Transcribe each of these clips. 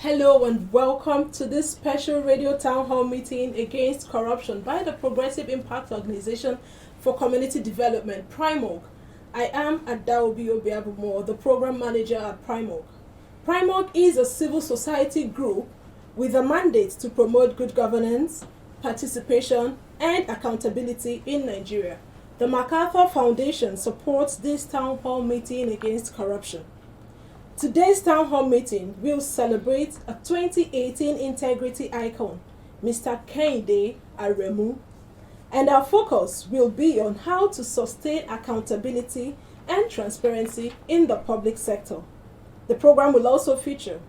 Hello and welcome to this special radio town hall meeting against corruption by the Progressive Impact Organization for Community Development, PRIMORG. I am Adaobi Obiabumo, the program manager at PRIMORG. PRIMORG is a civil society group with a mandate to promote good governance, participation, and accountability in Nigeria. The MacArthur Foundation supports this town hall meeting against corruption. Today's town hall meeting will celebrate a 2018 integrity icon, Mr. Kehinde Aremu, and our focus will be on how to sustain accountability and transparency in the public sector. The program will also feature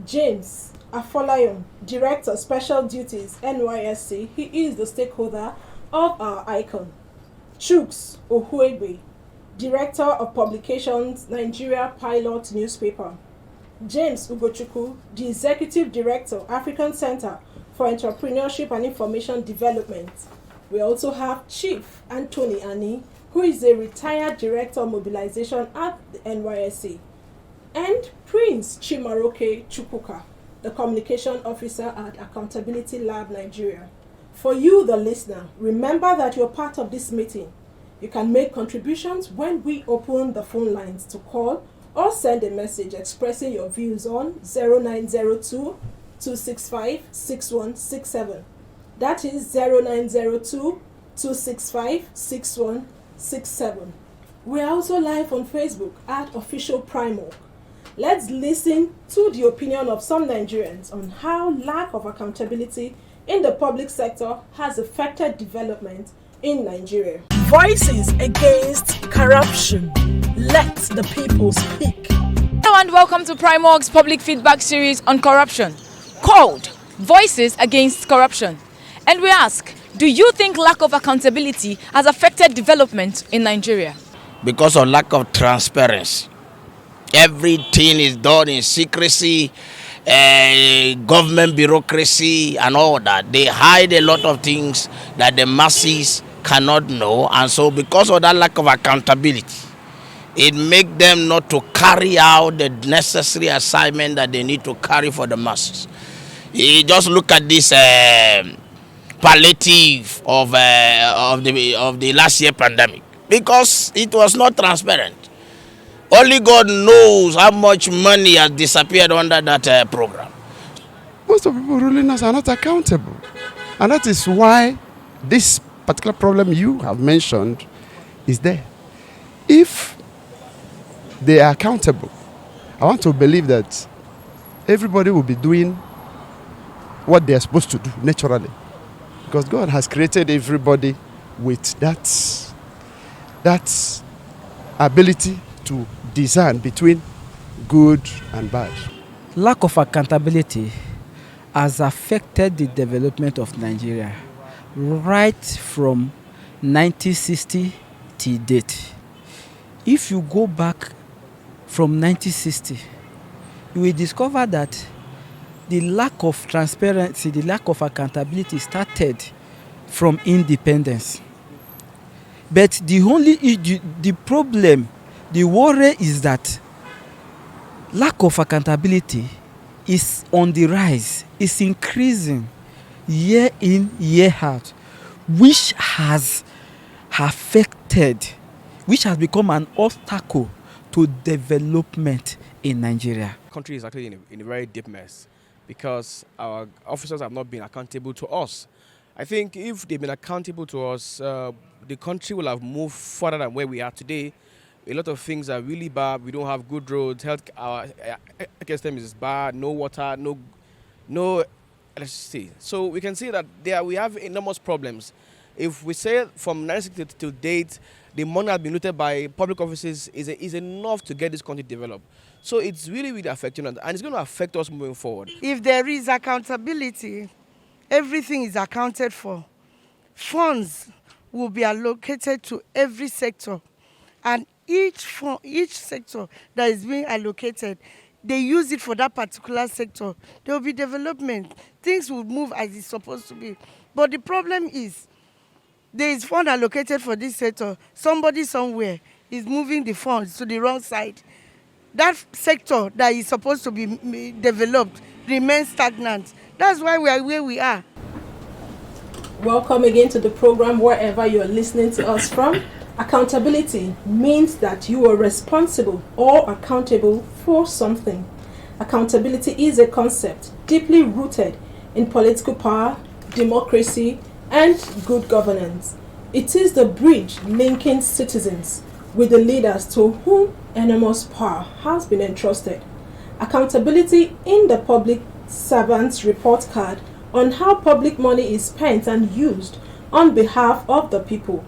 James Afolayan, Director Special Duties NYSC. He is the stakeholder of our icon. Chuks Ohuegbe, Director of Publications, Nigeria Pilot Newspaper. James Ugochukwu, the Executive Director, African Center for Entrepreneurship and Information Development. We also have Chief Anthony Ani, who is a retired Director of Mobilization at the NYSC. And Prince Chimaroke Chukwuka, the Communication Officer at Accountability Lab Nigeria. For you, the listener, remember that you're part of this meeting. You can make contributions when we open the phone lines to call or send a message expressing your views on 0902-265-6167. That is 0902-265-6167. We are also live on Facebook at Official PRIMORG. Let's listen to the opinion of some Nigerians on how lack of accountability in the public sector has affected development in Nigeria. Voices against corruption. Let the people speak. Hello and welcome to PRIMORG's public feedback series on corruption, called Voices Against Corruption. And we ask, do you think lack of accountability has affected development in Nigeria? Because of lack of transparency. Everything is done in secrecy, government bureaucracy and all that. They hide a lot of things that the masses cannot know, and so because of that lack of accountability, it makes them not to carry out the necessary assignment that they need to carry for the masses. You just look at this palliative of the last year pandemic, because it was not transparent. Only God knows how much money has disappeared under that program. Most of the people ruling us are not accountable, and that is why this particular problem you have mentioned is there. If they are accountable, I want to believe that everybody will be doing what they are supposed to do naturally, because God has created everybody with that ability to discern between good and bad. Lack of accountability has affected the development of Nigeria right from 1960 till date. If you go back from 1960, you will discover that the lack of transparency, the lack of accountability started from independence. But the problem, the worry is that lack of accountability is on the rise, is increasing year in, year out, which has become an obstacle to development in Nigeria. The country is actually in a very deep mess because our officers have not been accountable to us. I think if they've been accountable to us, the country will have moved further than where we are today. A lot of things are really bad. We don't have good roads. Our system is bad. No water. No electricity. So we can see that we have enormous problems. If we say from 1960 to date, the money has been looted by public offices is enough to get this country developed. So it's really, really affecting us, and it's going to affect us moving forward. If there is accountability, everything is accounted for. Funds will be allocated to every sector, and each sector that is being allocated, they use it for that particular sector. There will be development. Things will move as it's supposed to be. But the problem is, there is fund allocated for this sector. Somebody somewhere is moving the funds to the wrong side. that sector that is supposed to be developed remains stagnant. That's why we are where we are. Welcome again to the program wherever you are listening to us from. Accountability means that you are responsible or accountable for something. Accountability is a concept deeply rooted in political power, democracy, and good governance. It is the bridge linking citizens with the leaders to whom enormous power has been entrusted. Accountability in the public servant's report card on how public money is spent and used on behalf of the people.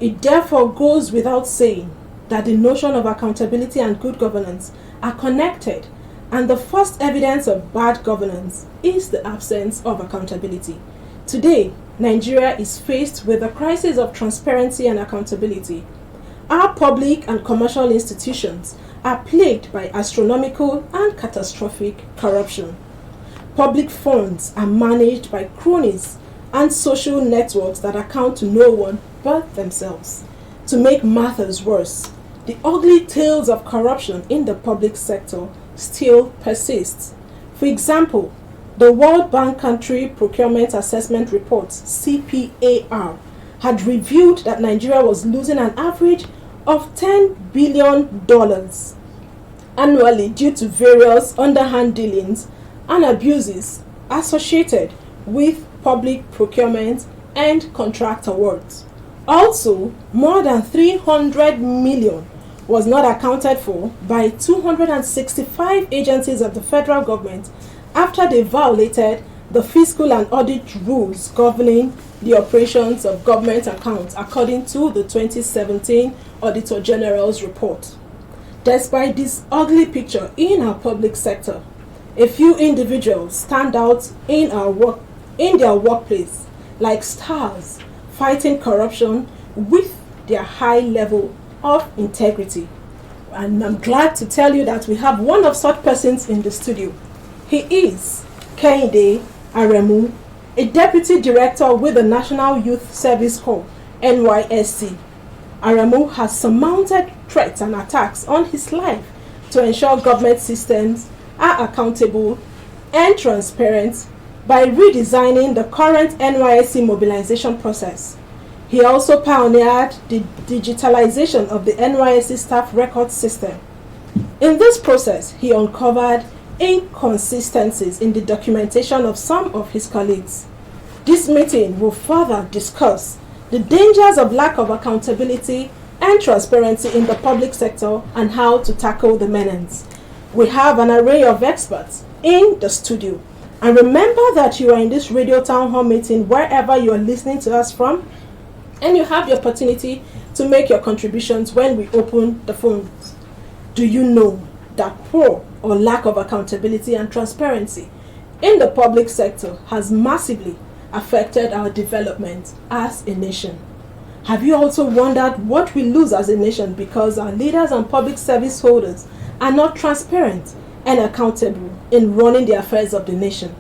It therefore goes without saying that the notion of accountability and good governance are connected, and the first evidence of bad governance is the absence of accountability. Today, Nigeria is faced with a crisis of transparency and accountability. Our public and commercial institutions are plagued by astronomical and catastrophic corruption. Public funds are managed by cronies and social networks that account to no one but themselves. To make matters worse, the ugly tales of corruption in the public sector still persists. For example, the World Bank Country Procurement Assessment Report, CPAR, had revealed that Nigeria was losing an average of $10 billion annually due to various underhand dealings and abuses associated with public procurement and contract awards. Also, more than 300 million was not accounted for by 265 agencies of the federal government after they violated the fiscal and audit rules governing the operations of government accounts, according to the 2017 Auditor General's report. Despite this ugly picture in our public sector, a few individuals stand out in their workplace like stars, fighting corruption with their high level of integrity. And I'm glad to tell you that we have one of such persons in the studio. He is Kehinde Aremu, a deputy director with the National Youth Service Corps, NYSC. Aremu has surmounted threats and attacks on his life to ensure government systems are accountable and transparent by redesigning the current NYSC mobilization process. He also pioneered the digitalization of the NYSC staff record system. In this process, he uncovered inconsistencies in the documentation of some of his colleagues. This meeting will further discuss the dangers of lack of accountability and transparency in the public sector and how to tackle the menace. We have an array of experts in the studio. And remember that you are in this radio town hall meeting wherever you are listening to us from, and you have the opportunity to make your contributions when we open the phones. Do you know that poor or lack of accountability and transparency in the public sector has massively affected our development as a nation? Have you also wondered what we lose as a nation because our leaders and public service holders are not transparent and accountable in running the affairs of the nation?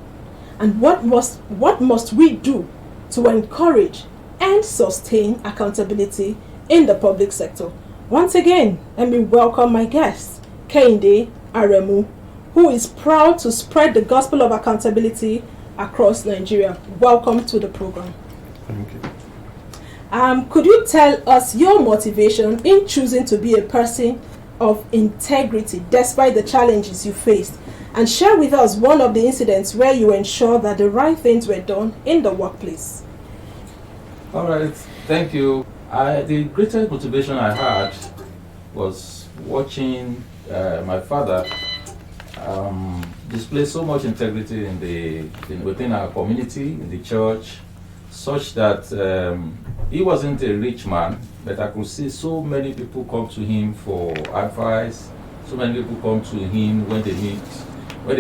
And what must we do to encourage and sustain accountability in the public sector? Once again, let me welcome my guest, Kehinde Aremu, who is proud to spread the gospel of accountability across Nigeria. Welcome to the program. Thank you. Could you tell us your motivation in choosing to be a person of integrity despite the challenges you faced, and share with us one of the incidents where you ensured that the right things were done in the workplace? All right, thank you. The greatest motivation I had was watching my father display so much integrity within our community, in the church, such that he wasn't a rich man, but I could see so many people come to him for advice. So many people come to him when they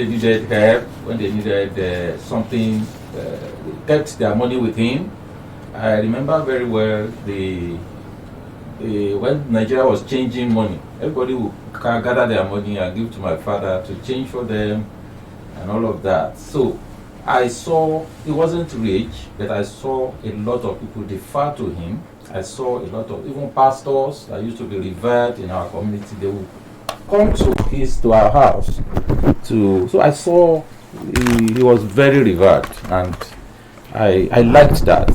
needed help, when they needed something. They kept their money with him. I remember very well when Nigeria was changing money, everybody would gather their money and give to my father to change for them and all of that. So I saw he wasn't rich, but I saw a lot of people defer to him. I saw a lot of even pastors that used to be revered in our community. They would come to our house so I saw he was very revered, and I liked that.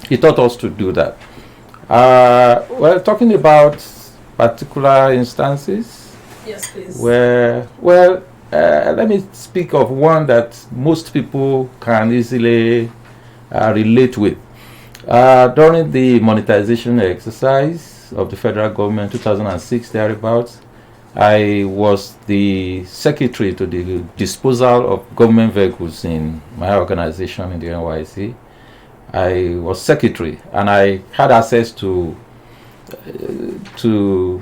He taught us to do that. Well, talking about particular instances. Yes, please. Let me speak of one that most people can easily relate with. During the monetization exercise of the federal government, 2006 thereabouts, I was the secretary to the disposal of government vehicles in my organization in the NYC. I was secretary, and I had access to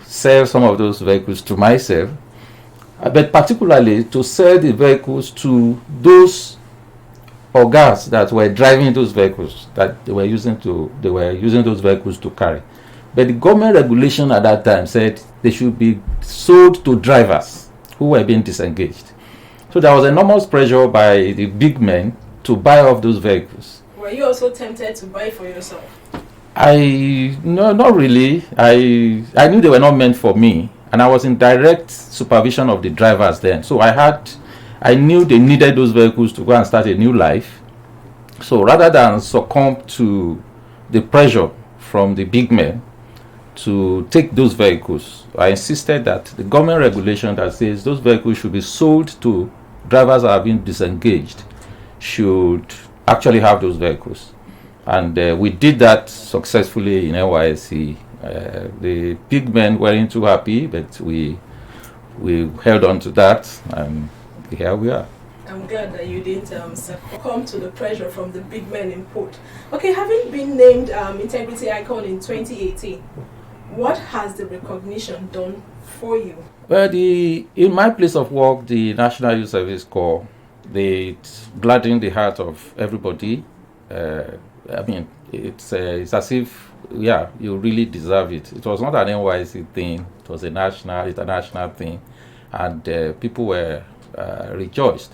sell some of those vehicles to myself, but particularly to sell the vehicles to those organs that were driving those vehicles, that they were using those vehicles to carry. But the government regulation at that time said they should be sold to drivers who were being disengaged. So there was enormous pressure by the big men to buy off those vehicles. Were you also tempted to buy for yourself? No, not really. I knew they were not meant for me, and I was in direct supervision of the drivers then. So I knew they needed those vehicles to go and start a new life. So rather than succumb to the pressure from the big men to take those vehicles, I insisted that the government regulation that says those vehicles should be sold to drivers that have been disengaged should actually have those vehicles. And we did that successfully in NYSC. The big men weren't too happy, but we held on to that, and here we are. I'm glad that you didn't succumb to the pressure from the big men in port. Okay, having been named Integrity Icon in 2018, what has the recognition done for you? Well, in my place of work, the National Youth Service Corps, they gladdened the heart of everybody. I mean, it's as if, you really deserve it. It was not an NYC thing. It was a national, international thing. And people were rejoiced.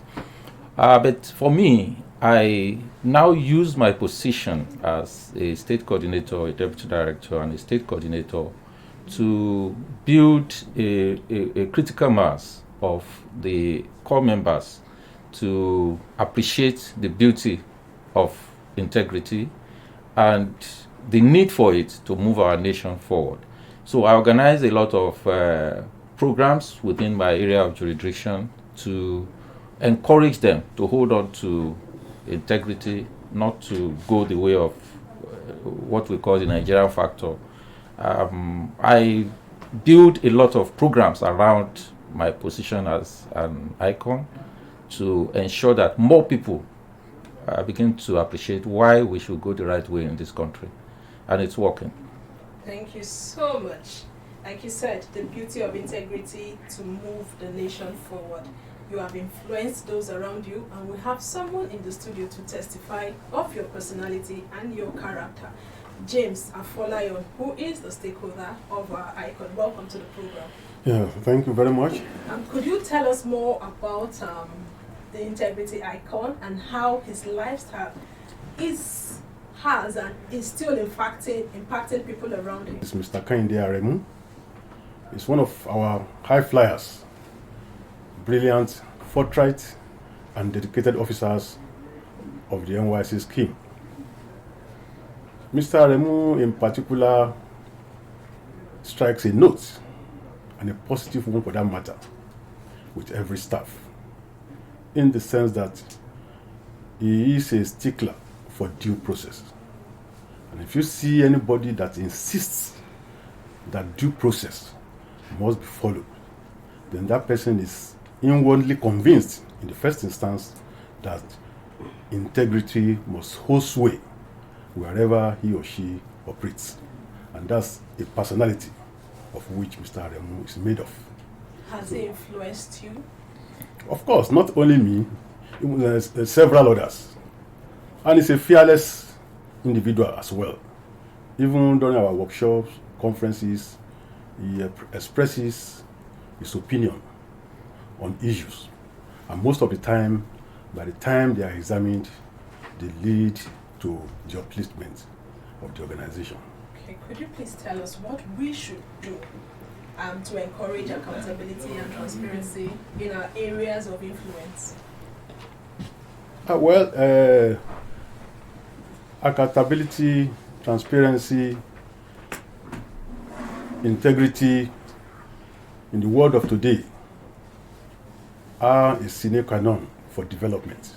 But for me, I now use my position as a state coordinator, a deputy director, and a state coordinator to build a critical mass of the core members to appreciate the beauty of integrity and the need for it to move our nation forward. So I organize a lot of programs within my area of jurisdiction to encourage them to hold on to integrity, not to go the way of what we call the Nigerian factor. I build a lot of programs around my position as an icon to ensure that more people begin to appreciate why we should go the right way in this country. And it's working. Thank you so much. Like you said, the beauty of integrity to move the nation forward. You have influenced those around you, and we have someone in the studio to testify of your personality and your character. James Afolayan, who is the stakeholder of our icon. Welcome to the program. Yeah, thank you very much. Could you tell us more about the integrity icon and how his lifestyle has and is still impacting people around him? It's Mr. Kainde Aremu. He's one of our high flyers, brilliant, forthright, and dedicated officers of the NYC scheme. Mr. Aremu, in particular, strikes a note, and a positive one for that matter, with every staff, in the sense that he is a stickler for due process. And if you see anybody that insists that due process must be followed, then that person is inwardly convinced in the first instance that integrity must hold sway wherever he or she operates. And that's a personality of which Mr. Aremu is made of. Has he influenced you? Of course, not only me, several others. And he's a fearless individual as well. Even during our workshops, conferences, he expresses his opinion on issues. And most of the time, by the time they are examined, they lead to the upliftment of the organization. Okay, could you please tell us what we should do to encourage accountability and transparency in our areas of influence? Accountability, transparency, integrity in the world of today are a sine qua non for development.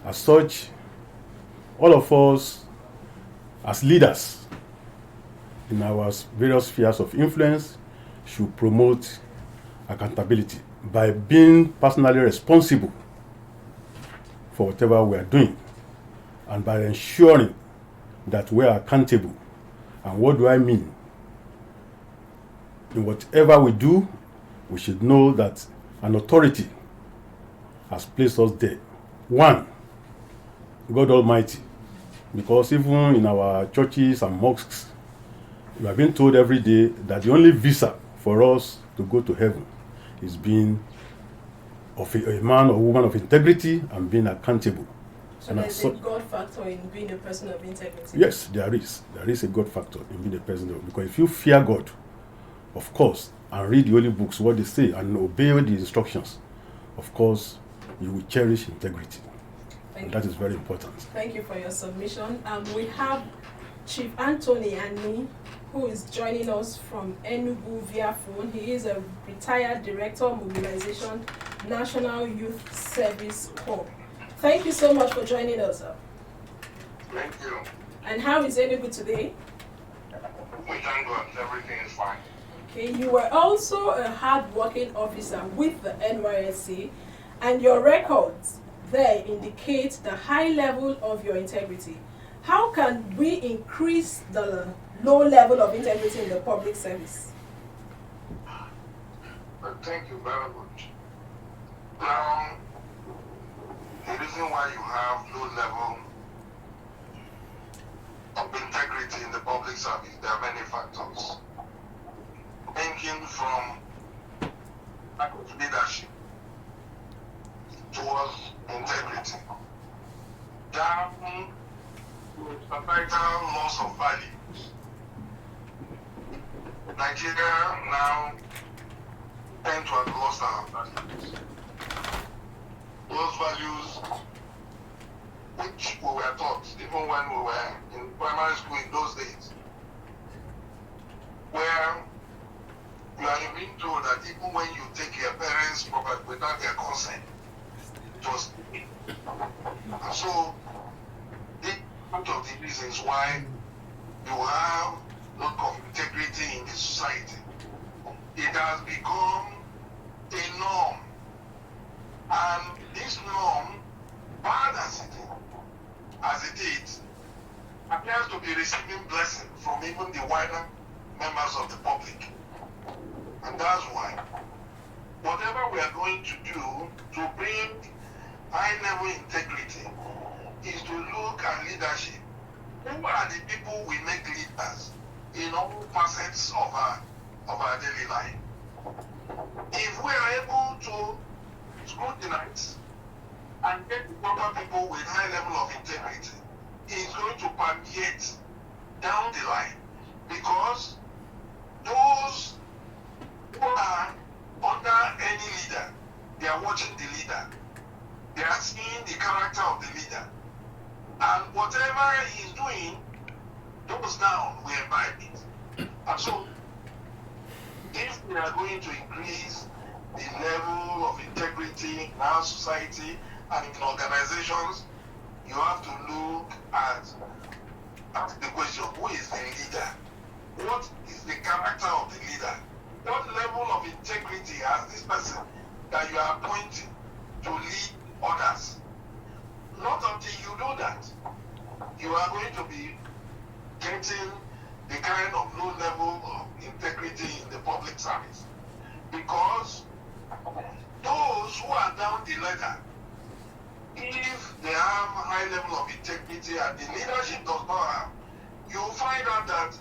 As such, all of us as leaders in our various spheres of influence should promote accountability by being personally responsible for whatever we are doing and by ensuring that we are accountable. And what do I mean? In whatever we do, we should know that an authority has placed us there. One, God Almighty. Because even in our churches and mosques, we are being told every day that the only visa for us to go to heaven is being of a man or woman of integrity and being accountable. So and there's a God factor in being a person of integrity? Yes, there is. There is a God factor in being a person of, because if you fear God, of course, and read the holy books, what they say, and obey the instructions, of course, you will cherish integrity. And that is very important. Thank you for your submission. We have Chief Anthony Ani, who is joining us from Enugu via phone. He is a retired Director of Mobilization, National Youth Service Corps. Thank you so much for joining us, sir. Thank you. And how is Enugu today? We thank God, everything is fine. Okay, you were also a hard-working officer with the NYSC, and your records there indicate the high level of your integrity. How can we increase the low level of integrity in the public service? Thank you very much. Now, the reason why you have low level of integrity in the public service, there are many factors. Ranging from lack of leadership towards integrity, down to societal loss of values. Nigeria now tend to have lost our values. Those values which we were taught even when we were in primary school in those days, where you are being told that even when you take your parents' property without their consent, just and so this is one of the reasons why you have lack of integrity in the society. It has become a norm, and this norm, bad as it is, appears to be receiving blessing from even the wider members of the public. And that's why whatever we are going to do to bring high level integrity is to look at leadership. Who are the people we make leaders in all facets of our daily life? If we are able to scrutinize and get the proper people with high level of integrity, it's going to permeate down the line, because those who are under any leader, they are watching the leader. They are seeing the character of the leader. And whatever he is doing, those now will imbibe it. And so, if we are going to increase the level of integrity in our society and in organizations, you have to look at ask the question, who is the leader? What is the character of the leader? What level of integrity has this person that you are appointing to lead others? Not until you do that, you are going to be getting the kind of low level of integrity in the public service. Because those who are down the ladder, if they have high level of integrity and the leadership does not have, you'll find out that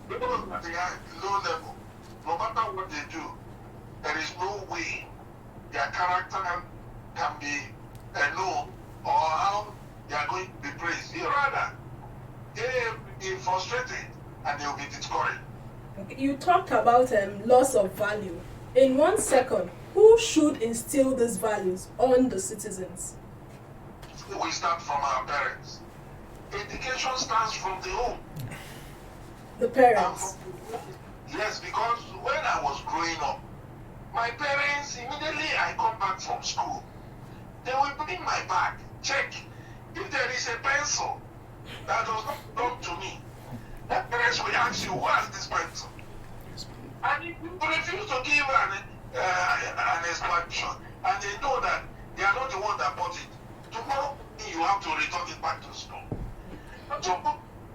those at the low level, no matter what they do, there is no way their character can be known or how they are going to be praised. Rather, they will be frustrated and they will be discouraged. You talked about loss of value. In 1 second, who should instill these values on the citizens? We start from our parents. Education starts from the home. The parents. Yes, because when I was growing up, my parents, immediately I come back from school, they will bring my bag, check if there is a pencil that does not belong to me. My parents will ask you, what is this pencil? And if you refuse to give an explanation, and they know that they are not the one that bought it, tomorrow you have to return it back to school. So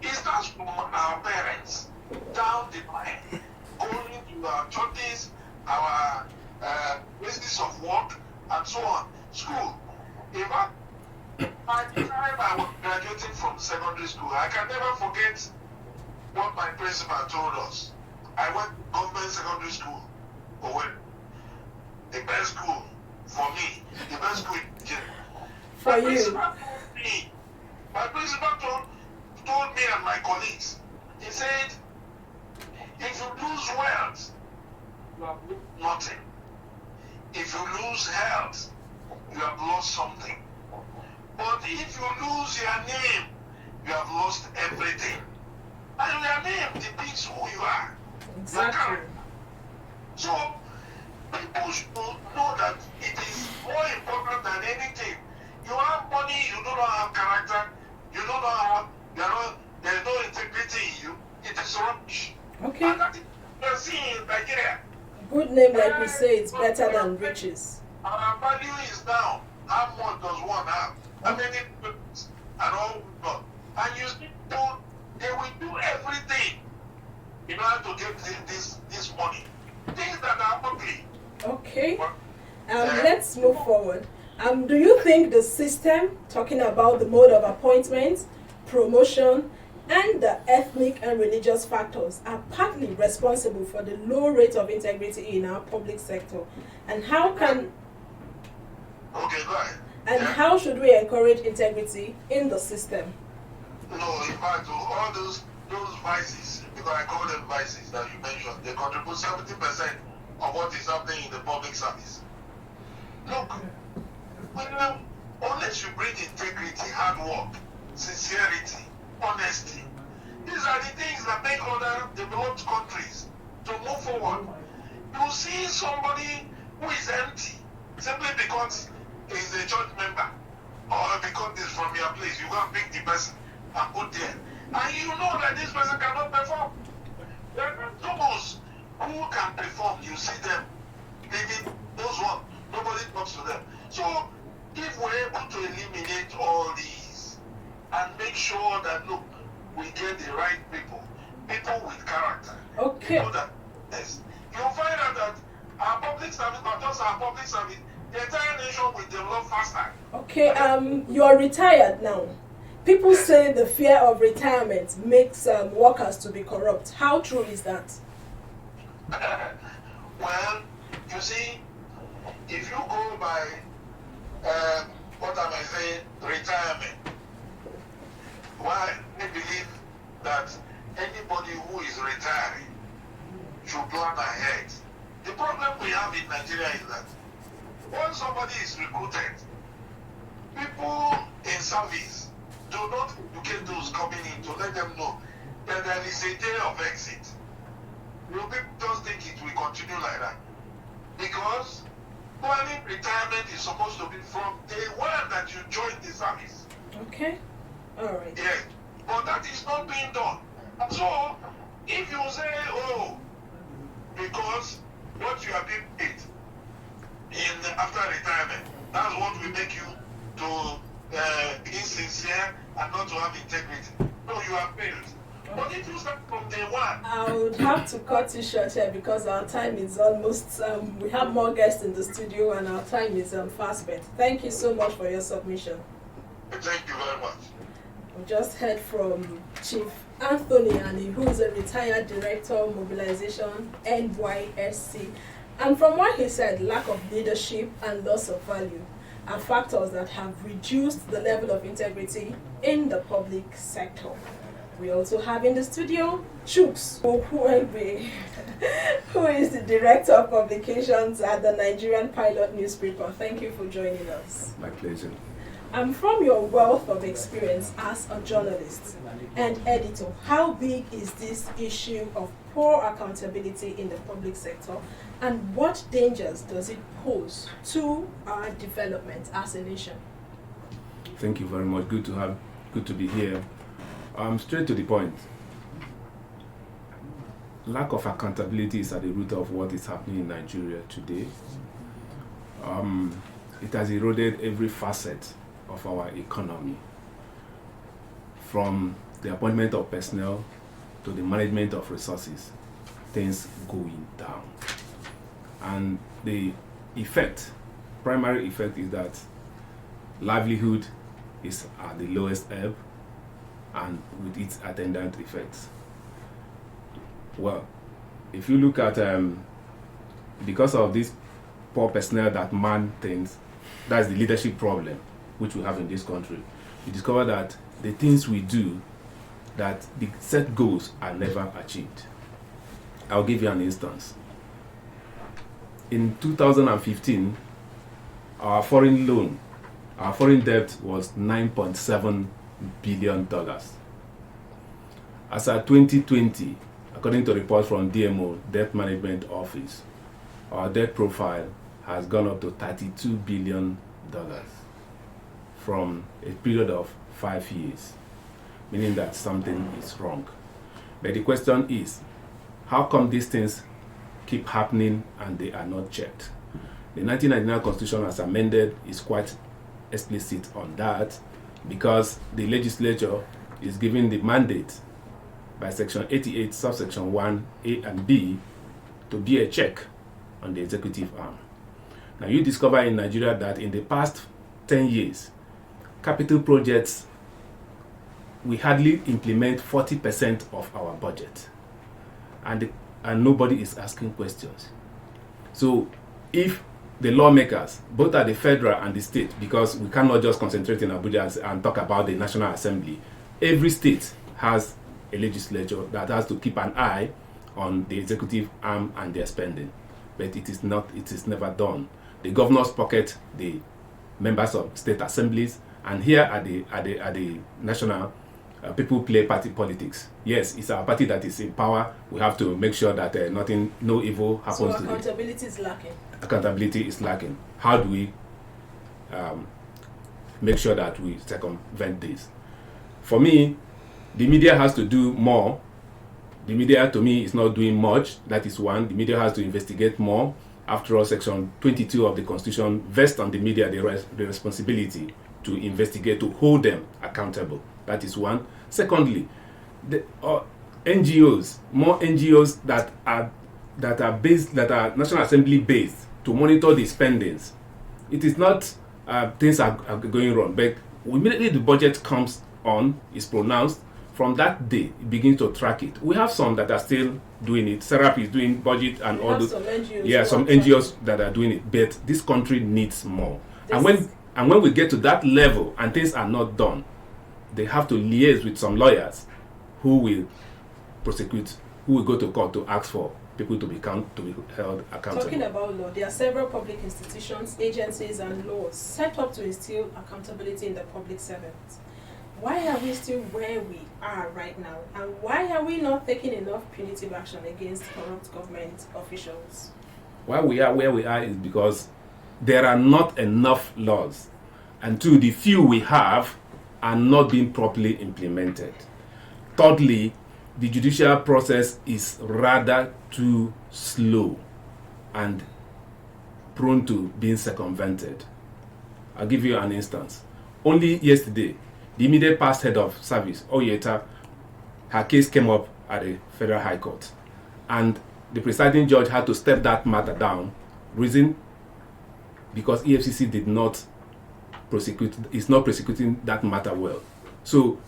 it starts from our parents down the line, going to our churches, our places of work, and so on. School. In fact, by the time I was graduating from secondary school, I can never forget what my principal told us. I went to government secondary school, the best school for me, the best school in Nigeria. For you. My principal told me and my colleagues, he said, if you lose wealth, you have lost nothing. If you lose health, you have lost something. But if you lose your name, you have lost everything. And your name depicts who you are. Exactly. So, people should know that it is more important than anything. You have money, you do not have character, you do not have, there's no integrity in you. It is rubbish. Okay. And that is what you're seeing in Nigeria. Good name, like we say, it's better than riches. Our value is down. How much does one have? How many students and all that? And you see people, they will do everything in order to get this money. Things that are ugly. Okay. Let's move forward. Do you think the system, talking about the mode of appointment, promotion, and the ethnic and religious factors, are partly responsible for the low rate of integrity in our public sector? And how can... Okay, go ahead. And how should we encourage integrity in the system? No, in fact, all those vices, because I call them vices that you mentioned, they contribute 70% of what is happening in the public service. Look, unless you bring integrity, hard work, sincerity, honesty, these are the things that make other developed countries to move forward. You see somebody who is empty simply because he's a church member or because he's from your place, you go and pick the person and put there. And you know that this person cannot perform. There are those who can perform, you see them leaving those ones, nobody talks to them. So if we're able to eliminate all these and make sure that, look, we get the right people with character. Okay. People that, yes, you'll find out that our public service, not just our public service, the entire nation will develop faster. Okay, you are retired now. People say the fear of retirement makes workers to be corrupt. How true is that? Well, you see, if you go by what am I saying, retirement, well, I believe that anybody who is retiring should plan ahead. The problem we have in Nigeria is that when somebody is recruited, people in service do not educate those coming in to let them know that there is a day of exit. You people just think it will continue like that. Because planning retirement is supposed to be from day one that you join the service. Okay. All right. Yes. But that is not being done. And so, if you say, oh, because what you are being paid after retirement, that's what will make you to be sincere and not to have integrity. No, you have failed. But if you start from day one, I would have to cut you short here because our time is almost, we have more guests in the studio and our time is fast spent. Thank you so much for your submission. thank you very much. We just heard from Chief Anthony Ani, who is a retired director of mobilization, NYSC. And from what he said, lack of leadership and loss of value are factors that have reduced the level of integrity in the public sector. We also have in the studio Chuks Okuebe, who is the Director of Publications at the Nigerian Pilot newspaper. Thank you for joining us. My pleasure. And from your wealth of experience as a journalist and editor, how big is this issue of poor accountability in the public sector, and what dangers does it pose to our development as a nation? Thank you very much. Good to be here. Straight to the point. Lack of accountability is at the root of what is happening in Nigeria today. It has eroded every facet of our economy, from the appointment of personnel to the management of resources, things going down. And the primary effect is that livelihood is at the lowest ebb, and with its attendant effects. Well, if you look at, because of this poor personnel that man things, that's the leadership problem which we have in this country. We discover that the things we do, that the set goals are never achieved. I'll give you an instance. In 2015, our foreign debt was $9.7 billion. As at 2020, according to reports from DMO, Debt Management Office, our debt profile has gone up to $32 billion from a period of 5 years, meaning that something is wrong. But the question is, how come these things keep happening and they are not checked? The 1999 Constitution, as amended, is quite explicit on that, because the legislature is given the mandate by Section 88, subsection 1, A and B, to be a check on the executive arm. Now, you discover in Nigeria that in the past 10 years, capital projects, we hardly implement 40% of our budget, and nobody is asking questions. So if the lawmakers, both at the federal and the state, because we cannot just concentrate in Abuja and talk about the National Assembly, every state has a legislature that has to keep an eye on the executive arm and their spending. But it is never done. The governors pocket the members of state assemblies, and here at the national, people play party politics. Yes, it's our party that is in power. We have to make sure that no evil happens to them. So accountability is lacking. Accountability is lacking. How do we make sure that we circumvent this? For me, the media has to do more. The media, to me, is not doing much. That is one. The media has to investigate more. After all, Section 22 of the Constitution vests on the media the responsibility to investigate, to hold them accountable. That is one. Secondly, the NGOs, more NGOs that are National Assembly based, to monitor the spendings. It is not things are going wrong, but immediately the budget comes on, is pronounced, from that day it begins to track it. We have some that are still doing it. Serap is doing budget and all those. Some NGOs that are doing it, but this country needs more. And when we get to that level and things are not done, they have to liaise with some lawyers who will prosecute, who will go to court to ask for people to be held accountable. Talking about law, there are several public institutions, agencies, and laws set up to instill accountability in the public servants. Why are we still where we are right now? And why are we not taking enough punitive action against corrupt government officials? Why we are where we are is because there are not enough laws. And two, the few we have are not being properly implemented. Thirdly, the judicial process is rather too slow and prone to being circumvented. I'll give you an instance. Only yesterday, the immediate past head of service, Oyeta, her case came up at the Federal High Court. And the presiding judge had to step that matter down. Reason? Because EFCC is not prosecuting that matter well. So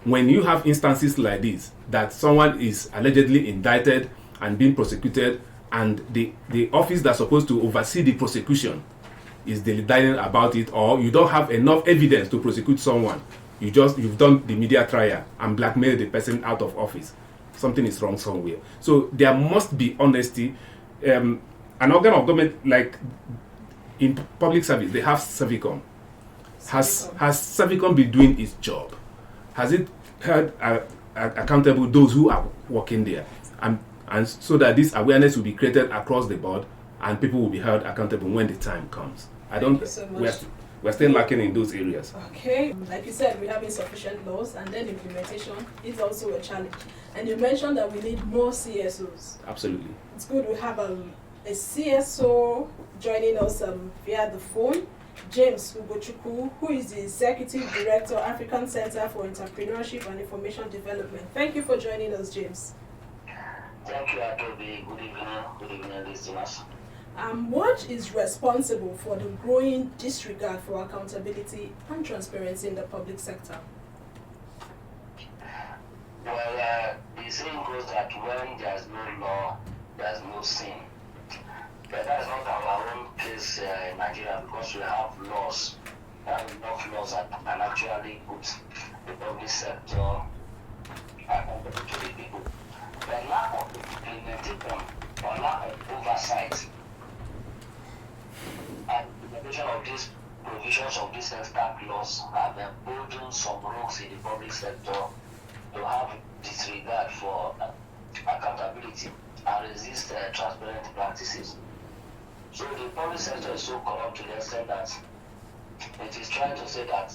when you have instances like this, that someone is allegedly indicted and being prosecuted, and the office that's supposed to oversee the prosecution is deciding about it, or you don't have enough evidence to prosecute someone, you've done the media trial and blackmailed the person out of office. Something is wrong somewhere. So there must be honesty. An organ of government, like in public service, they have Servicom. Has Servicom been doing its job? Has it held accountable those who are working there? And so that this awareness will be created across the board and people will be held accountable when the time comes. Thank you so much. We're still lacking in those areas. Okay, like you said, we have insufficient laws, and then implementation is also a challenge. And you mentioned that we need more CSOs. Absolutely. It's good we have a CSO joining us via the phone, James Ugochukwu, who is the Executive Director, African Center for Entrepreneurship and Information Development. Thank you for joining us, James. Thank you, Adobe. Good evening, listeners. What is responsible for the growing disregard for accountability and transparency in the public sector? Well, the saying goes that when there's no law, there's no sin. But that's not our own case in Nigeria, because we have laws, enough laws that can actually put the public sector accountable to the people. The lack of implementation or lack of oversight and implementation of these provisions of these extant laws have emboldened some rogues in the public sector to have disregard for accountability and resist transparent practices. So the public sector is so corrupt to the extent that it is trying to say that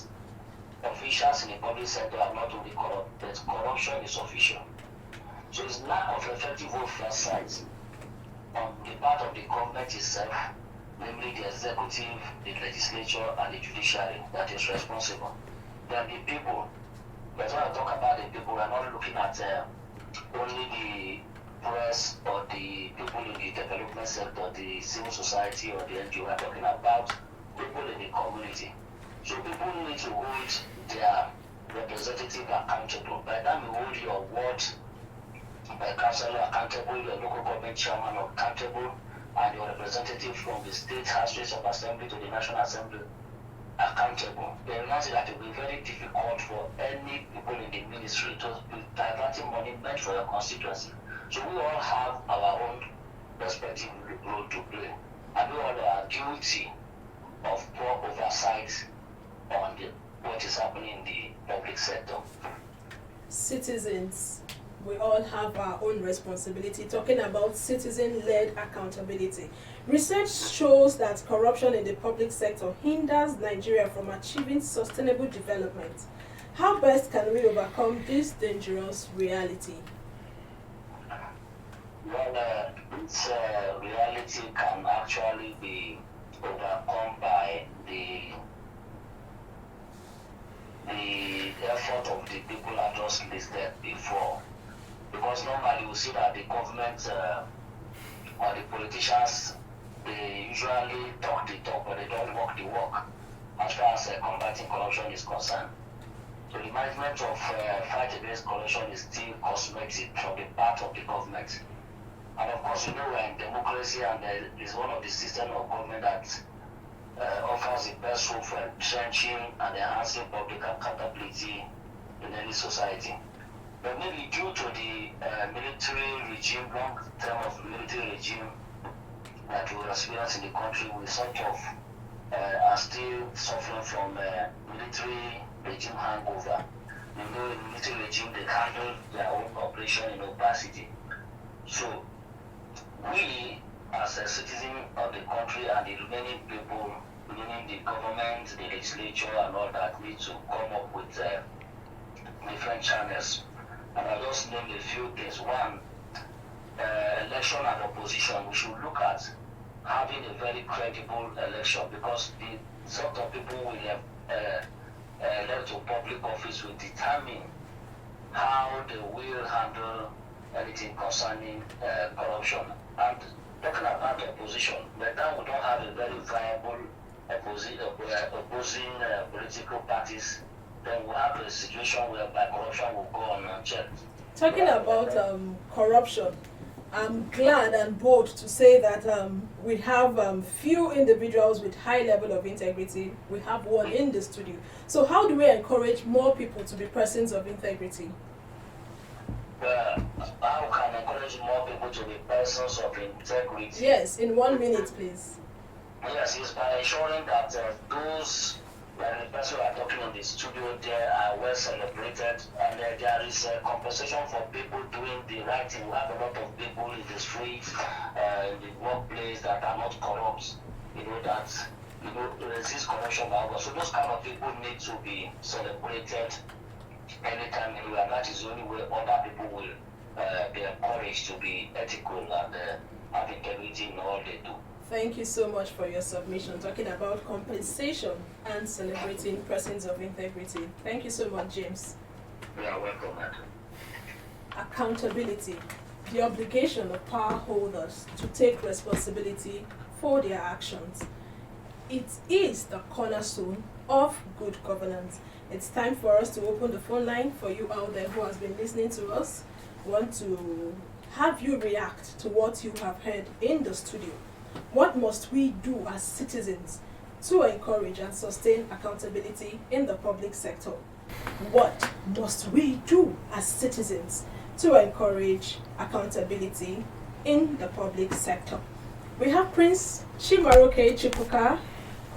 officials in the public sector are not only corrupt, but corruption is official. So it's lack of effective oversight on the part of the government itself, namely the executive, the legislature, and the judiciary, that is responsible. Then the people, but when I talk about the people, we're not looking at only the press or the people in the development sector, the civil society or the NGO. We're talking about people in the community. So people need to hold their representative accountable. By the time you hold your ward councillor accountable, your local government chairman accountable, and your representative from the state House of Assembly to the National Assembly accountable, then realize that it will be very difficult for any people in the ministry to be diverting money meant for your constituency. So we all have our own respective role to play, and we all are guilty of poor oversight on what is happening in the public sector. Citizens, we all have our own responsibility. Talking about citizen-led accountability. Research shows that corruption in the public sector hinders Nigeria from achieving sustainable development. How best can we overcome this dangerous reality? Well, this reality can actually be overcome by the effort of the people I just listed before. Because normally you see that the government or the politicians, they usually talk the talk, but they don't walk the walk as far as combating corruption is concerned. So the management of fight against corruption is still cosmetic from the part of the government. And of course, you know, we're in democracy, and it's one of the systems of government that offers the best hope for entrenching and enhancing public accountability in any society. But maybe due to the military regime, long term of military regime that we experience in the country, we sort of are still suffering from military regime hangover. You know, in military regime, they handle their own operation in opacity. So we, as a citizen of the country and the remaining people, meaning the government, the legislature, and all that, need to come up with different channels. And I'll just name a few things. One, election and opposition. We should look at having a very credible election, because the sort of people we elect to public office will determine how they will handle anything concerning corruption. And talking about opposition, but now we don't have a very viable opposing political parties, then we have a situation whereby corruption will go on unchecked. Talking about corruption, I'm glad and bold to say that we have few individuals with high level of integrity. We have one in the studio. So how do we encourage more people to be persons of integrity? How can encourage more people to be persons of integrity? Yes, in 1 minute, please. Yes, it's by ensuring that those, like the person we are talking in the studio, they are well celebrated, and there is compensation for people doing the right thing. We have a lot of people in the streets, in the workplace that are not corrupt. Resist corruption. So those kind of people need to be celebrated anytime, anywhere. And that is the only way other people will be encouraged to be ethical and have integrity in all they do. Thank you so much for your submission, talking about compensation and celebrating persons of integrity. Thank you so much, James. You are welcome, madam. Accountability, the obligation of power holders to take responsibility for their actions. It is the cornerstone of good governance. It's time for us to open the phone line for you out there who has been listening to us. We want to have you react to what you have heard in the studio. What must we do as citizens to encourage and sustain accountability in the public sector? What must we do as citizens to encourage accountability in the public sector? We have Prince Chimaroke Chipuka,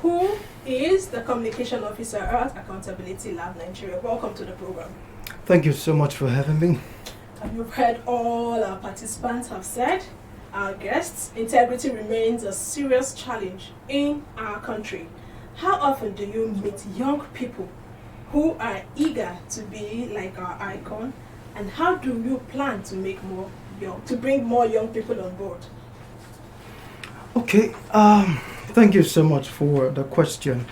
who is the Communication Officer at Accountability Lab Nigeria. Welcome to the program. Thank you so much for having me. You've heard all our participants have said. Our guests, integrity remains a serious challenge in our country. How often do you meet young people who are eager to be like our icon, and how do you plan to bring more young people on board? Okay, thank you so much for the question.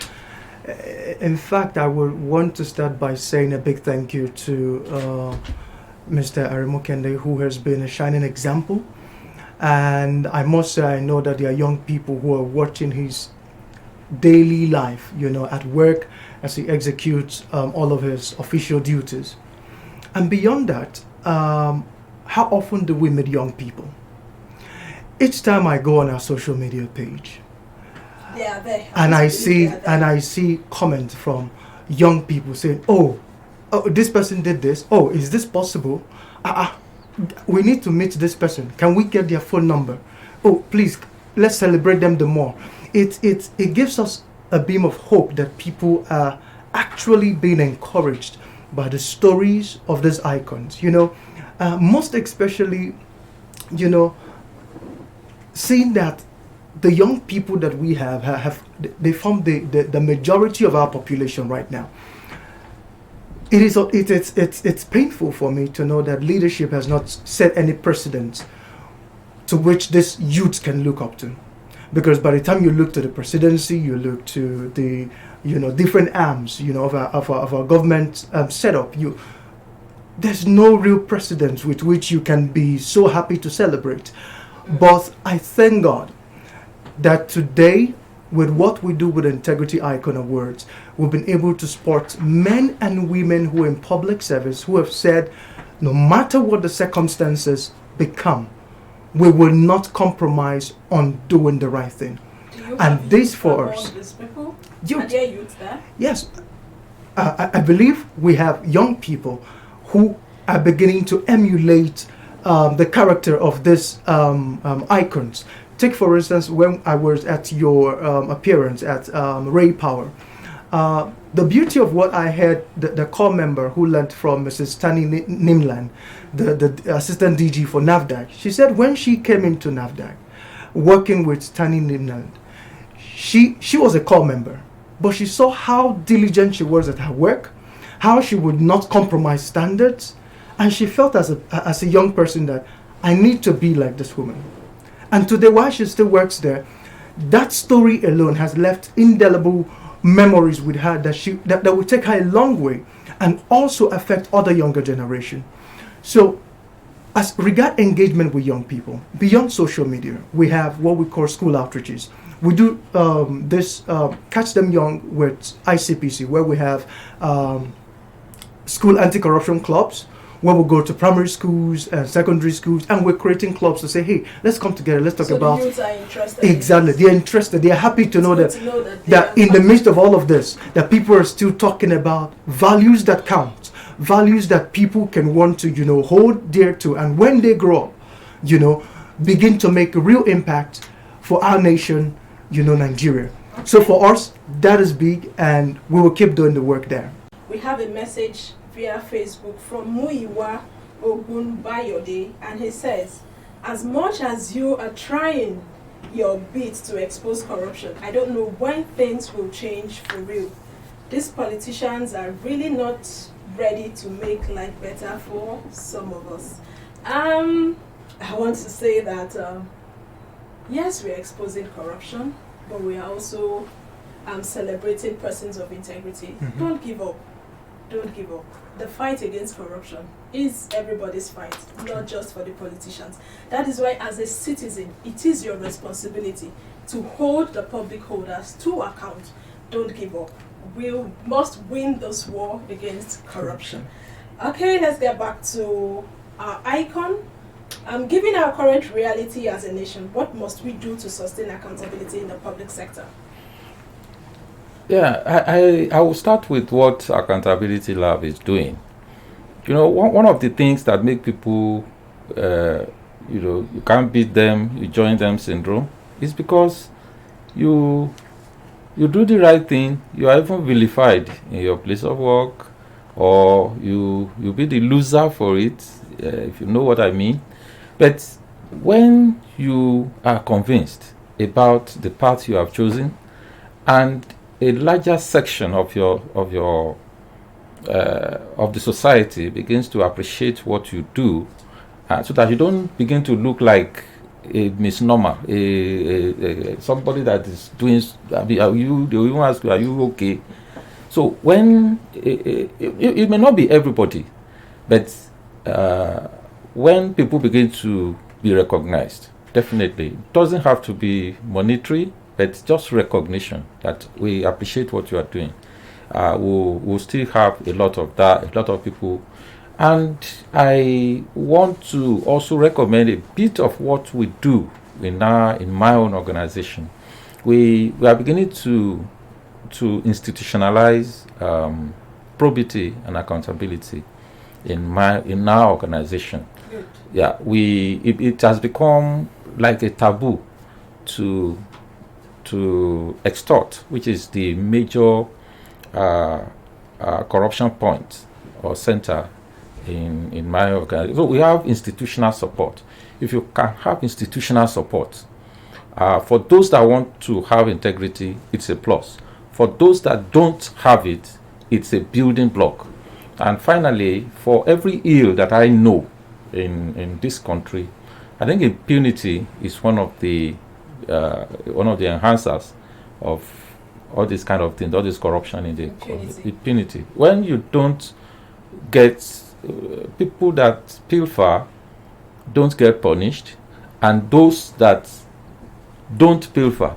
In fact, I would want to start by saying a big thank you to Mr. Arimokende, who has been a shining example. And I must say, I know that there are young people who are watching his daily life, at work as he executes all of his official duties. And beyond that, how often do we meet young people? Each time I go on our social media page, they are there. And I see comments from young people saying, oh, this person did this. Oh, is this possible? We need to meet this person. Can we get their phone number? Oh, please, let's celebrate them the more. It gives us a beam of hope that people are actually being encouraged by the stories of these icons. Most especially, seeing that the young people that we they form the majority of our population right now. It's painful for me to know that leadership has not set any precedent to which this youth can look up to, because by the time you look to the presidency, you look to the different arms of our government setup, there's no real precedent with which you can be so happy to celebrate. But I thank God that today, with what we do with Integrity Icon Awards, we've been able to support men and women who are in public service, who have said, no matter what the circumstances become, we will not compromise on doing the right thing. And this for us. Youth there? Yes. I believe we have young people who are beginning to emulate the character of these icons. Take, for instance, when I was at your appearance at Ray Power. The beauty of what I heard, the core member who learned from Mrs. Tani Nimlan, the assistant DG for NAFDAC, she said when she came into NAFDAC, working with Tani Nimlan, she was a core member, but she saw how diligent she was at her work, how she would not compromise standards, and she felt as a young person that I need to be like this woman. And today, while she still works there, that story alone has left indelible memories with her that will take her a long way and also affect other younger generation. So, as regard engagement with young people, beyond social media, we have what we call school outreaches. We do this Catch Them Young with ICPC, where we have school anti-corruption clubs. when we go to primary schools and secondary schools, and we're creating clubs to say, hey, let's come together, let's talk So about. the youths are interested. Exactly, they're interested. They're happy to know that, that in the midst of all of this, that people are still talking about values that count, values that people can want to, you know, hold dear to, and when they grow up, you know, begin to make a real impact for our nation, you know, Nigeria. So for us, that is big, and we will keep doing the work there. We have a message via Facebook from Muiwa Ogunbayode, and he says, as much as you are trying your bit to expose corruption, I don't know when things will change for real. These politicians are really not ready to make life better for some of us. I want to say that yes, we're exposing corruption, but we are also celebrating persons of integrity. Don't give up. Don't give up. The fight against corruption is everybody's fight, not just for the politicians. That is why, as a citizen, it is your responsibility to hold the public holders to account. Don't give up. We must win this war against corruption. Okay, let's get back to our icon. Given our current reality as a nation, what must we do to sustain accountability in the public sector? Yeah, I will start with what Accountability Lab is doing. You know, one of the things that make people, you know, you can't beat them, you join them syndrome, is because you do the right thing, you are even vilified in your place of work, or you be the loser for it, if you know what I mean. But when you are convinced about the path you have chosen, and a larger section of the society begins to appreciate what you do, so that you don't begin to look like a misnomer, somebody that is doing. I mean, are you? They will even ask you, "Are you okay?" So when it may not be everybody, but when people begin to be recognized, definitely it doesn't have to be monetary. But just recognition that we appreciate what you are doing. We'll still have a lot of that, a lot of people. And I want to also recommend a bit of what we do in my own organization. We are beginning to institutionalize probity and accountability in our organization. Good. Yeah, it has become like a taboo to extort, which is the major corruption point or center in my organization. So we have institutional support. If you can have institutional support, for those that want to have integrity, it's a plus. For those that don't have it, it's a building block. And finally, for every ill that I know in this country, I think impunity is one of the enhancers of all this kind of things, all this corruption in the impunity. When you don't get people that pilfer don't get punished, and those that don't pilfer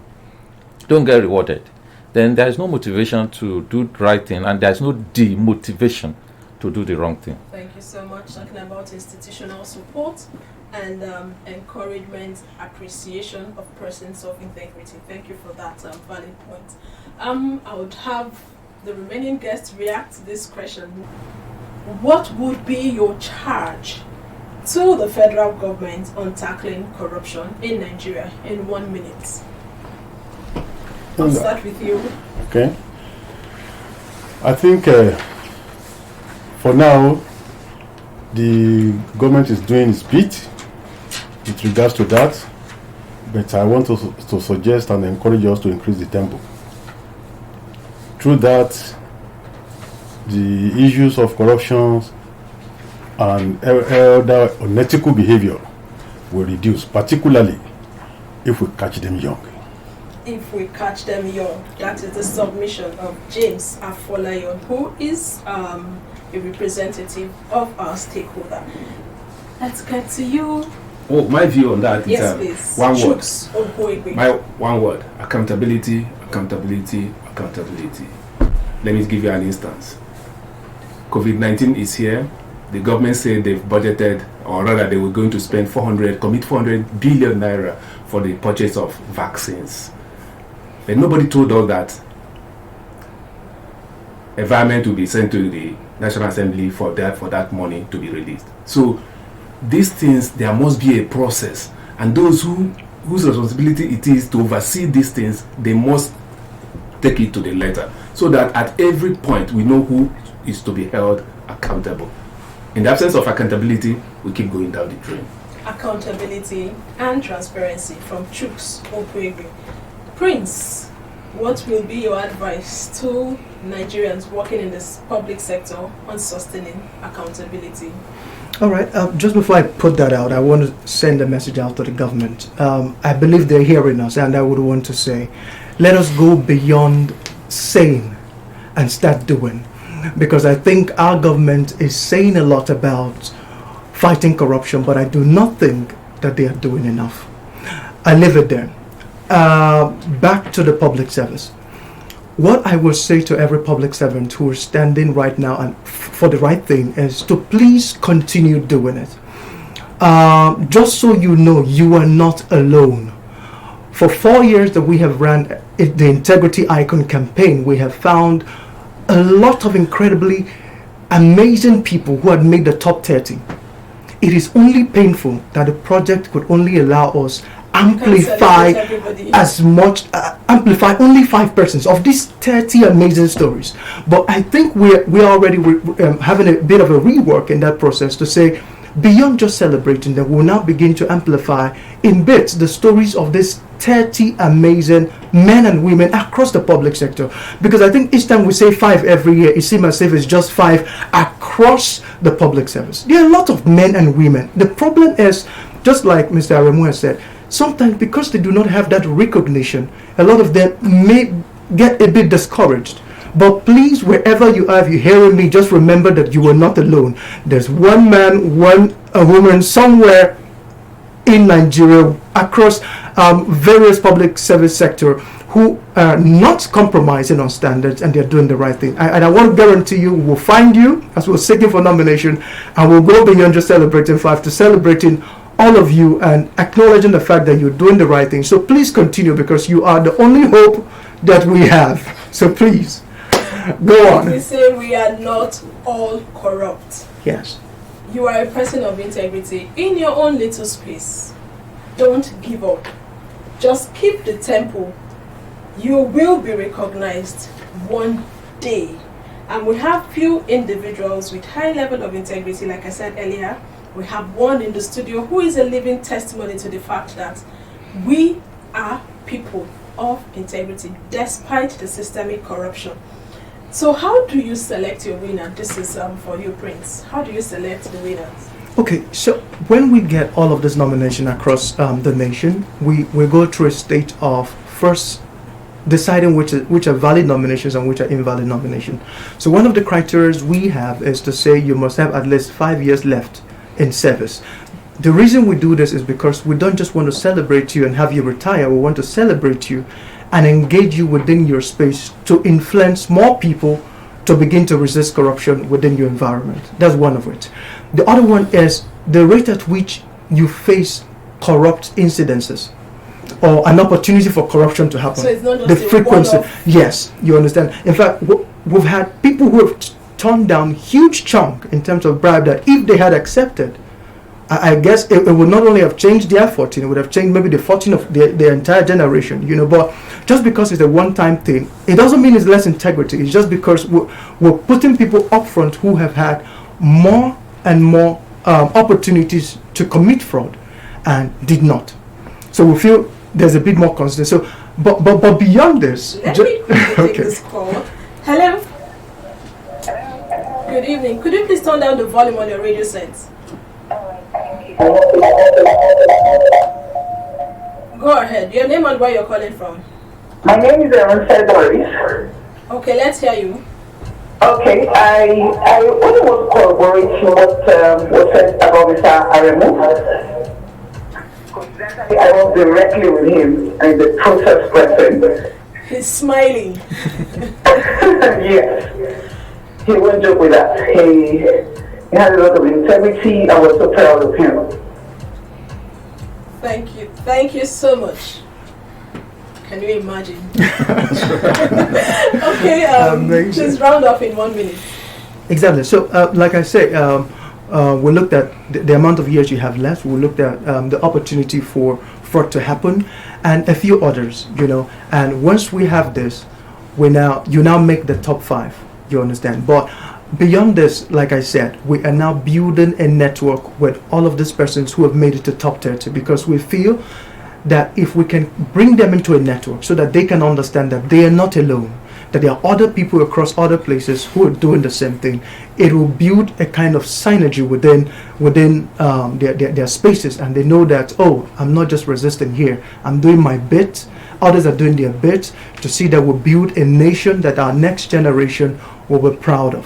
don't get rewarded, then there is no motivation to do the right thing, and there is no demotivation to do the wrong thing. Thank you so much. Talking about institutional support and encouragement, appreciation of persons of integrity. Thank you for that valid point. I would have the remaining guests react to this question. What would be your charge to the federal government on tackling corruption in Nigeria in 1 minute? I'll start with you. Okay. I think for now, the government is doing its bit with regards to that, but I want to suggest and encourage us to increase the tempo. Through that, the issues of corruption and other unethical behavior will reduce, particularly if we catch them young. If we catch them young, that is the submission of James Afolayan, who is a representative of our stakeholder. Let's get to you. Oh, my view on that yes, is please. One word. My one word: accountability, accountability, accountability. Let me give you an instance. COVID-19 is here. the government said they've budgeted, or rather they were going to spend 400 billion naira for the purchase of vaccines. But nobody told us that environment will be sent to the National Assembly for that money to be released. So these things, there must be a process, and those whose responsibility it is to oversee these things, they must take it to the letter, so that at every point we know who is to be held accountable. In the absence of accountability, we keep going down the drain. Accountability and transparency from Chuks Okwege. Prince, what will be your advice to Nigerians working in this public sector on sustaining accountability? All right, just before I put that out, I want to send a message out to the government. I believe they're hearing us, and I would want to say, let us go beyond saying and start doing. Because I think our government is saying a lot about fighting corruption, but I do not think that they are doing enough. I leave it there. Back to the public service. What I will say to every public servant who is standing right now and for the right thing is to please continue doing it. Just so you know, you are not alone. For 4 years that we have run the Integrity Icon campaign, we have found a lot of incredibly amazing people who had made the top 30. It is only painful that the project could only allow us amplify amplify only 5 persons of these 30 amazing stories. But I think we're already having a bit of a rework in that process to say, beyond just celebrating them, we'll now begin to amplify in bits the stories of these 30 amazing men and women across the public sector. Because I think each time we say 5 every year, it seems as if it's just 5 across the public service. There are a lot of men and women. The problem is, just like Mr. Aremu has said, sometimes because they do not have that recognition, a lot of them may get a bit discouraged. But please, wherever you are, if you're hearing me, just remember that you are not alone. There's one man, a woman somewhere in Nigeria across various public service sector who are not compromising on standards, and they're doing the right thing. And I want to guarantee you, we'll find you as we're seeking for nomination, and we'll go beyond just celebrating 5 to celebrating all of you and acknowledging the fact that you're doing the right thing. So please continue, because you are the only hope that we have. So please, go on. We say we are not all corrupt. Yes. You are a person of integrity in your own little space. Don't give up. Just keep the tempo. You will be recognized one day. And we have few individuals with high level of integrity, like I said earlier. We have one in the studio who is a living testimony to the fact that we are people of integrity despite the systemic corruption. So how do you select your winner? This is for you, Prince. How do you select the winners? Okay, so when we get all of this nomination across the nation, we go through a state of first deciding which are valid nominations and which are invalid nominations. So one of the criteria we have is to say you must have at least 5 years left in service. The reason we do this is because we don't just want to celebrate you and have you retire. We want to celebrate you and engage you within your space to influence more people to begin to resist corruption within your environment. That's one of it. The other one is the rate at which you face corrupt incidences or an opportunity for corruption to happen. So it's not just the frequency. one-off. Yes, you understand. In fact, we've had people who have turned down huge chunk in terms of bribe that if they had accepted, I guess it would not only have changed their fortune, it would have changed maybe the fortune of their entire generation, you know. But just because it's a one-time thing, it doesn't mean it's less integrity. It's just because we're putting people up front who have had more and more opportunities to commit fraud and did not. So we feel there's a bit more consistency. So, but beyond this, let me quickly take this call. Hello. Good evening. Could you please turn down the volume on your radio set? Go ahead. Your name and where you're calling from. My name is Doris. Okay, let's hear you. Okay, I only want to corroborate what was said about Mr. Aremu. I was directly with him and the process person. He's smiling. Yes. He won't joke with that. He had a lot of integrity. I was so proud of him. Thank you. Thank you so much. Can you imagine? Okay, just round off in 1 minute. Exactly. So, like I say, we looked at the amount of years you have left. We looked at the opportunity for fraud to happen, and a few others. And once we have this, you now make the top 5. You understand? But beyond this, like I said, we are now building a network with all of these persons who have made it to top 30, because we feel that if we can bring them into a network so that they can understand that they are not alone, that there are other people across other places who are doing the same thing, it will build a kind of synergy within their spaces, and they know that, oh, I'm not just resisting here, I'm doing my bit, others are doing their bit, to see that we build a nation that our next generation will be proud of.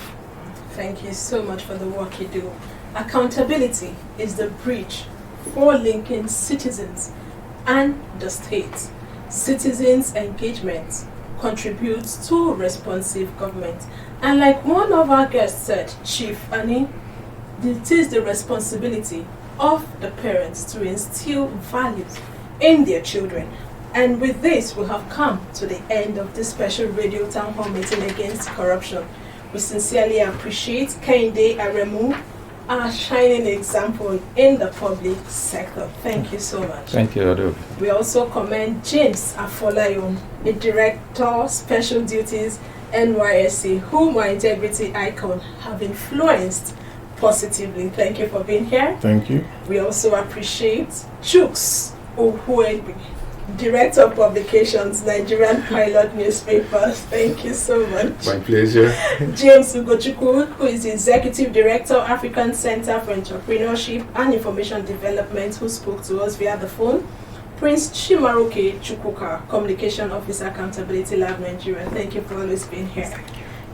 Thank you so much for the work you do. Accountability is the bridge for linking citizens and the state. Citizens' engagement contributes to responsive government. And like one of our guests said, Chief Annie, it is the responsibility of the parents to instill values in their children. And with this, we have come to the end of this special radio town hall meeting against corruption. We sincerely appreciate Kehinde Aremu, our shining example in the public sector. Thank you so much. Thank you, Adu. We also commend James Afolayo, the Director, Special Duties, NYSC, whom our integrity icon have influenced positively. Thank you for being here. Thank you. We also appreciate Chuks Ohuebi, Director of Publications, Nigerian Pilot Newspapers. Thank you so much. My pleasure. James Ugochukwu, who is the Executive Director, African Center for Entrepreneurship and Information Development, who spoke to us via the phone. Prince Chimaroke Chukwuka, Communication Officer, Accountability Lab, Nigeria. Thank you for always being here.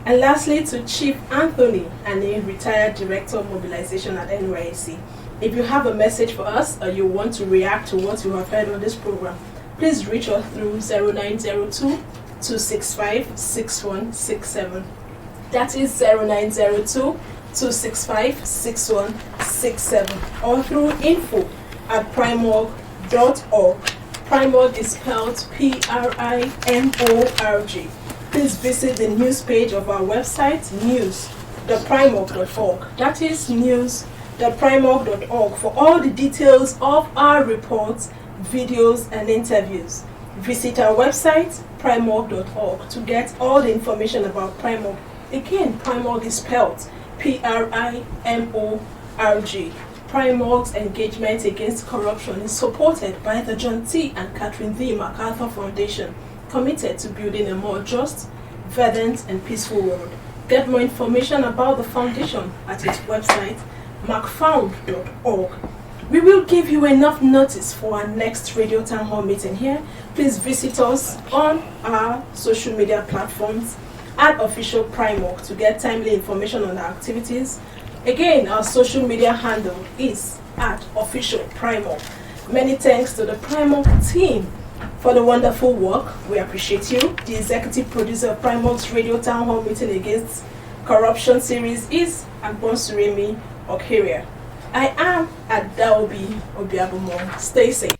And lastly, to Chief Anthony, a retired Director of Mobilization at NYSC. If you have a message for us or you want to react to what you have heard on this program, please reach us through 0902-265-6167. That is 0902-265-6167, or through info@primorg.org. PRIMORG is spelled PRIMORG. Please visit the news page of our website, news.primorg.org. That is news.primorg.org for all the details of our reports, videos, and interviews. Visit our website, primorg.org, to get all the information about PRIMORG. Again, PRIMORG is spelled PRIMORG. PRIMORG's engagement against corruption is supported by the John T. and Catherine V. MacArthur Foundation, committed to building a more just, verdant, and peaceful world. Get more information about the foundation at its website, macfound.org. We will give you enough notice for our next radio town hall meeting here. Please visit us on our social media platforms at Official PRIMORG to get timely information on our activities. Again, our social media handle is at Official PRIMORG. Many thanks to the PRIMORG team for the wonderful work. We appreciate you. The executive producer of PRIMORG's radio town hall meeting against corruption series is Agbonsuremi Okeria. I am Adaobi Obiabumo. Stay safe.